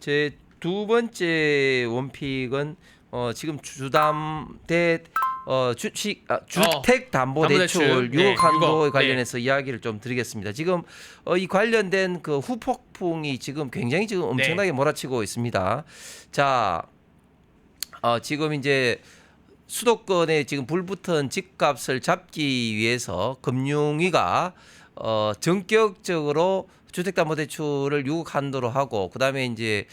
제 두 번째 원픽은 지금 주택담보대출 6억 한도에 관련해서 이야기를 좀 드리겠습니다. 지금 이 관련된 그 후폭풍이 지금 굉장히 지금 엄청나게 몰아치고 있습니다. 자, 지금 이제 수도권에 지금 불붙은 집값을 잡기 위해서 금융위가 전격적으로 주택담보대출을 6억 한도로 하고 그다음에 이제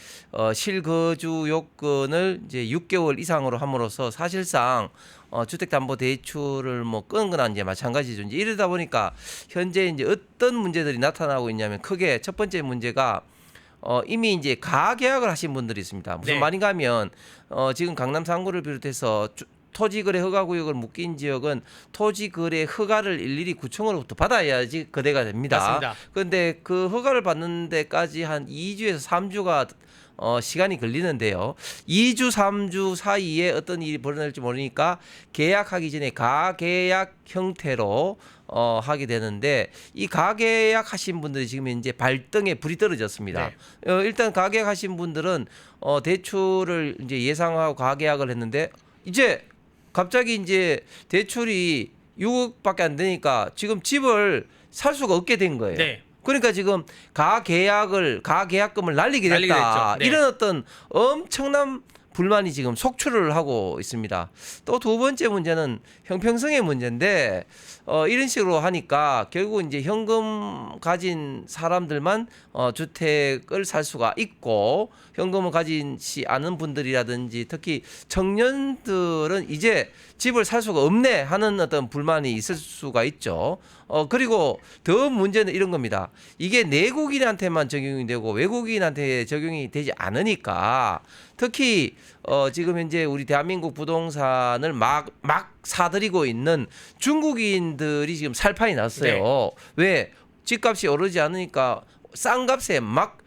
실거주 요건을 이제 6개월 이상으로 함으로써 사실상 주택담보대출을 뭐 끄는 거나 이제 마찬가지죠. 이제 이러다 보니까 현재 이제 어떤 문제들이 나타나고 있냐면 크게 첫 번째 문제가 이미 이제 가계약을 하신 분들이 있습니다. 무슨 말인가 하면 지금 강남 3구를 비롯해서 토지거래 허가구역을 묶인 지역은 토지거래 허가를 일일이 구청으로부터 받아야지 거래가 됩니다. 맞습니다. 그런데 그 허가를 받는 데까지 한 2주에서 3주가 시간이 걸리는데요. 2주, 3주 사이에 어떤 일이 벌어질지 모르니까 계약하기 전에 가계약 형태로 하게 되는데 이 가계약 하신 분들이 지금 이제 발등에 불이 떨어졌습니다. 일단 가계약 하신 분들은 대출을 이제 예상하고 가계약을 했는데 이제 갑자기 이제 대출이 6억밖에 안 되니까 지금 집을 살 수가 없게 된 거예요. 그러니까 지금 가계약금을 날리게 됐다. 이런 어떤 엄청난 불만이 지금 속출을 하고 있습니다. 또 두 번째 문제는 형평성의 문제인데 이런 식으로 하니까 결국 이제 현금 가진 사람들만 주택을 살 수가 있고 현금을 가지지 않은 분들이라든지 특히 청년들은 이제 집을 살 수가 없네 하는 어떤 불만이 있을 수가 있죠. 그리고 더 문제는 이런 겁니다. 이게 내국인한테만 적용이 되고 외국인한테 적용이 되지 않으니까 특히 지금 현재 우리 대한민국 부동산을 막 사들이고 있는 중국인들이 지금 살판이 났어요. 왜? 집값이 오르지 않으니까 싼 값에 막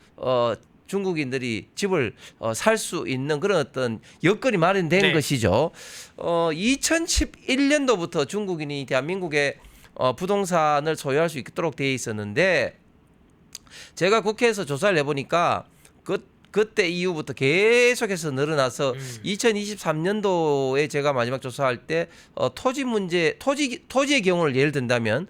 중국인들이 집을 살 수 있는 그런 어떤 여건이 마련된 것이죠. 2011년도부터 중국인이 대한민국의 부동산을 소유할 수 있도록 되어 있었는데 제가 국회에서 조사를 해보니까 그때 이후부터 계속해서 늘어나서 2023년도에 제가 마지막 조사할 때 토지 문제, 토지의 경우를 예를 든다면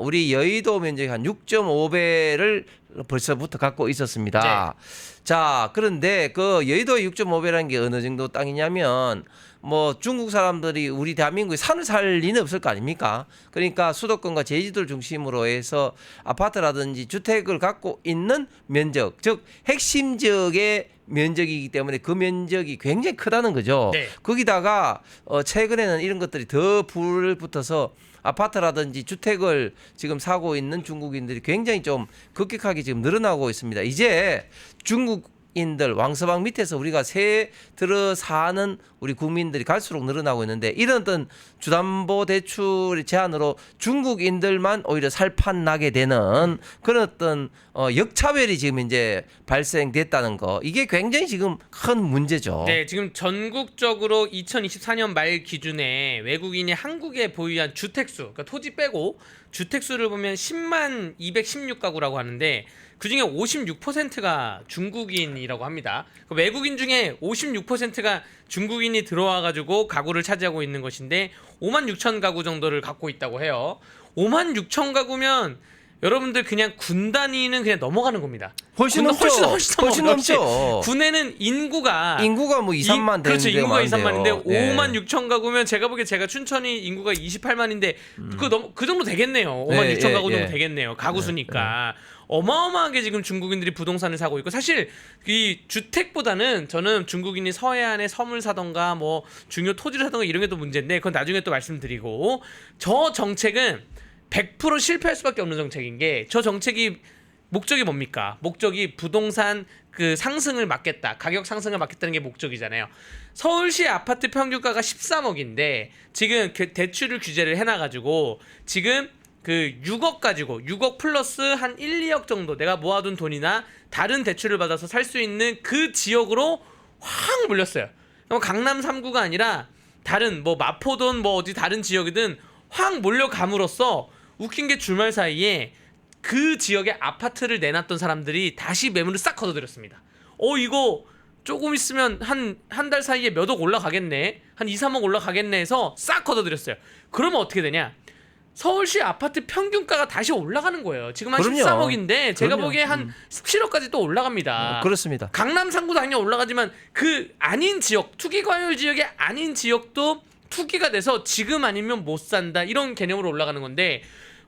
우리 여의도 면적이 한 6.5배를 벌써부터 갖고 있었습니다. 자, 그런데 그 여의도의 6.5배라는 게 어느 정도 땅이냐면 뭐 중국 사람들이 우리 대한민국에 산을 살 리는 없을 거 아닙니까? 그러니까 수도권과 제주도를 중심으로 해서 아파트라든지 주택을 갖고 있는 면적, 즉 핵심 지역의 면적이기 때문에 그 면적이 굉장히 크다는 거죠. 거기다가 최근에는 이런 것들이 더 불 붙어서 아파트라든지 주택을 지금 사고 있는 중국인들이 굉장히 좀 급격하게 지금 늘어나고 있습니다. 이제 중국인들 왕서방 밑에서 우리가 새 들어 사는 우리 국민들이 갈수록 늘어나고 있는데 이런 어떤 주담보대출의 제한으로 중국인들만 오히려 살판 나게 되는 그런 어떤 역차별이 지금 이제 발생됐다는 거 이게 굉장히 지금 큰 문제죠. 네, 지금 전국적으로 2024년 말 기준에 외국인이 한국에 보유한 주택수, 그러니까 토지 빼고 주택수를 보면 10만 216가구라고 하는데 그중에 56%가 중국인이라고 합니다. 외국인 중에 56%가 중국인이 들어와가지고 가구를 차지하고 있는 것인데 5만 6천 가구 정도를 갖고 있다고 해요. 5만 6천 가구면 여러분들 그냥 군 단위는 그냥 넘어가는 겁니다. 훨씬 넘죠. 군에는 인구가 뭐 2, 3만 되는데 그렇죠. 인구가 2, 3만인데 5만 6천 가구면 제가 보기에 제가 춘천이 인구가 28만인데 그 정도 되겠네요. 5만 6천 가구 정도 되겠네요. 가구 수니까. 어마어마하게 지금 중국인들이 부동산을 사고 있고 사실 이 주택보다는 저는 중국인이 서해안에 섬을 사던가 뭐 중요 토지를 사던가 이런 게 더 문제인데 그건 나중에 또 말씀드리고 저 정책은 100% 실패할 수밖에 없는 정책인 게 저 정책이 목적이 뭡니까? 목적이 부동산 그 상승을 막겠다. 가격 상승을 막겠다는 게 목적이잖아요. 서울시 아파트 평균가가 13억인데 지금 대출을 규제를 해놔가지고 지금 그 6억 가지고 6억 플러스 한 1, 2억 정도 내가 모아둔 돈이나 다른 대출을 받아서 살 수 있는 그 지역으로 확 몰렸어요. 강남 3구가 아니라 다른 뭐 마포든 뭐 어디 다른 지역이든 확 몰려감으로써 웃긴 게 주말 사이에 그 지역에 아파트를 내놨던 사람들이 다시 매물을 싹 걷어들였습니다. 이거 조금 있으면 한 달 사이에 몇 억 올라가겠네, 한 2, 3억 올라가겠네 해서 싹 걷어들였어요. 그러면 어떻게 되냐? 서울시 아파트 평균가가 다시 올라가는 거예요. 지금 한 그럼요. 13억인데 제가 그럼요. 보기에 한 17억까지 또 올라갑니다. 그렇습니다. 강남 상구 당연히 올라가지만 그 아닌 지역, 투기 과열 지역이 아닌 지역도 투기가 돼서 지금 아니면 못 산다, 이런 개념으로 올라가는 건데,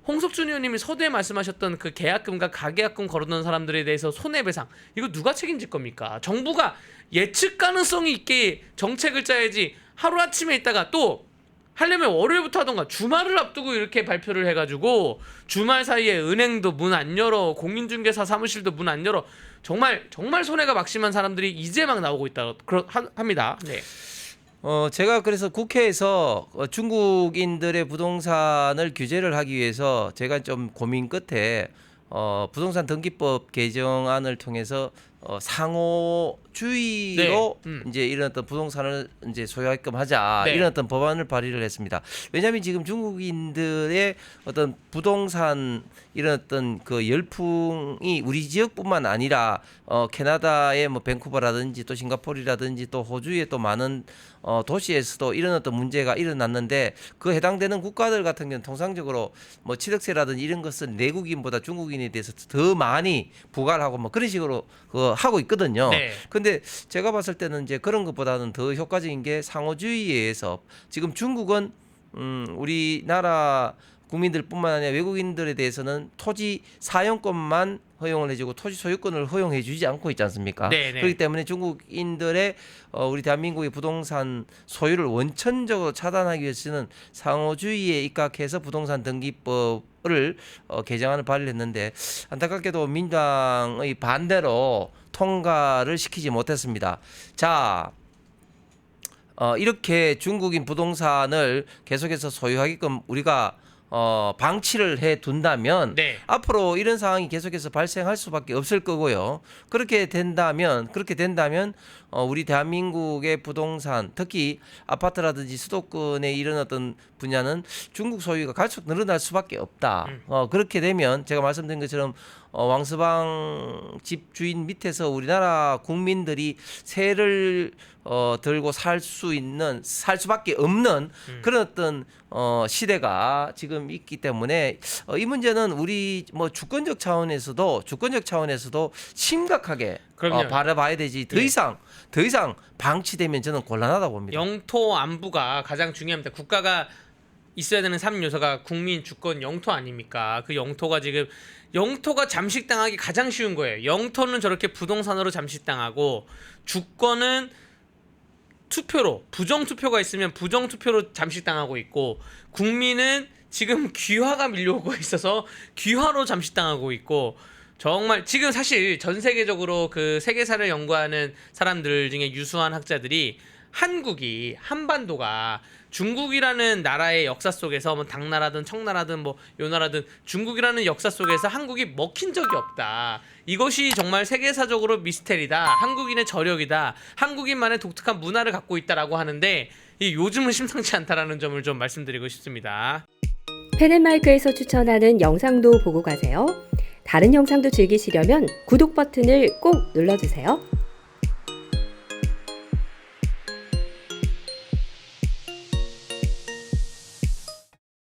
홍석준 의원님이 서두에 말씀하셨던 그 계약금과 가계약금 걸어놓은 사람들에 대해서 손해배상, 이거 누가 책임질 겁니까? 정부가 예측 가능성이 있게 정책을 짜야지, 하루아침에 있다가 또 하려면 월요일부터 하던가 주말을 앞두고 이렇게 발표를 해가지고 주말 사이에 은행도 문 안 열어, 공인중개사 사무실도 문 안 열어, 정말 손해가 막심한 사람들이 이제 막 나오고 있다 합니다. 네. 제가 그래서 국회에서 중국인들의 부동산을 규제를 하기 위해서 제가 좀 고민 끝에 부동산 등기법 개정안을 통해서 상호주의로 네. 이제 이런 어떤 부동산을 이제 소유하게끔 하자, 네. 이런 어떤 법안을 발의를 했습니다. 왜냐하면 지금 중국인들의 어떤 부동산 이런 어떤 그 열풍이 우리 지역뿐만 아니라 캐나다의 뭐 밴쿠버라든지 또 싱가포르라든지 또 호주의 또 많은 도시에서도 이런 어떤 문제가 일어났는데, 그 해당되는 국가들 같은 경우는 통상적으로 뭐 취득세라든지 이런 것은 내국인보다 중국인에 대해서 더 많이 부과를 하고 뭐 그런 식으로 하고 있거든요. 네. 근데 제가 봤을 때는 이제 그런 것보다는 더 효과적인 게 상호주의에 의해서 지금 중국은 우리나라 국민들뿐만 아니라 외국인들에 대해서는 토지 사용권만 허용을 해주고 토지 소유권을 허용해주지 않고 있지 않습니까? 네네. 그렇기 때문에 중국인들의 우리 대한민국의 부동산 소유를 원천적으로 차단하기 위해서는 상호주의에 입각해서 부동산 등기법을 개정안을 발의했는데, 안타깝게도 민주당의 반대로 통과를 시키지 못했습니다. 자, 이렇게 중국인 부동산을 계속해서 소유하게끔 우리가 방치를 해 둔다면 네. 앞으로 이런 상황이 계속해서 발생할 수밖에 없을 거고요. 그렇게 된다면 우리 대한민국의 부동산, 특히 아파트라든지 수도권의 이런 어떤 분야는 중국 소유가 갈수록 늘어날 수밖에 없다. 그렇게 되면 제가 말씀드린 것처럼 왕서방 집 주인 밑에서 우리나라 국민들이 세를 들고 살 수밖에 없는 그런 어떤 시대가 지금 있기 때문에 이 문제는 우리 뭐 주권적 차원에서도 심각하게 그럼요. 바라봐야 되지. 더 이상 방치되면 저는 곤란하다 봅니다. 영토 안보가 가장 중요합니다. 국가가 있어야 되는 3요소가 국민, 주권, 영토 아닙니까? 그 영토가 지금 잠식당하기 가장 쉬운 거예요. 영토는 저렇게 부동산으로 잠식당하고, 주권은 투표로, 부정투표가 있으면 부정투표로 잠식당하고 있고, 국민은 지금 귀화가 밀려오고 있어서 귀화로 잠식당하고 있고, 정말 지금 사실 전 세계적으로 그 세계사를 연구하는 사람들 중에 유수한 학자들이 한반도가 중국이라는 나라의 역사 속에서 뭐 당나라든 청나라든 뭐 요나라든 중국이라는 역사 속에서 한국이 먹힌 적이 없다. 이것이 정말 세계사적으로 미스테리다. 한국인의 저력이다. 한국인만의 독특한 문화를 갖고 있다라고 하는데, 요즘은 심상치 않다라는 점을 좀 말씀드리고 싶습니다. 펜앤마이크에서 추천하는 영상도 보고 가세요. 다른 영상도 즐기시려면 구독 버튼을 꼭 눌러주세요.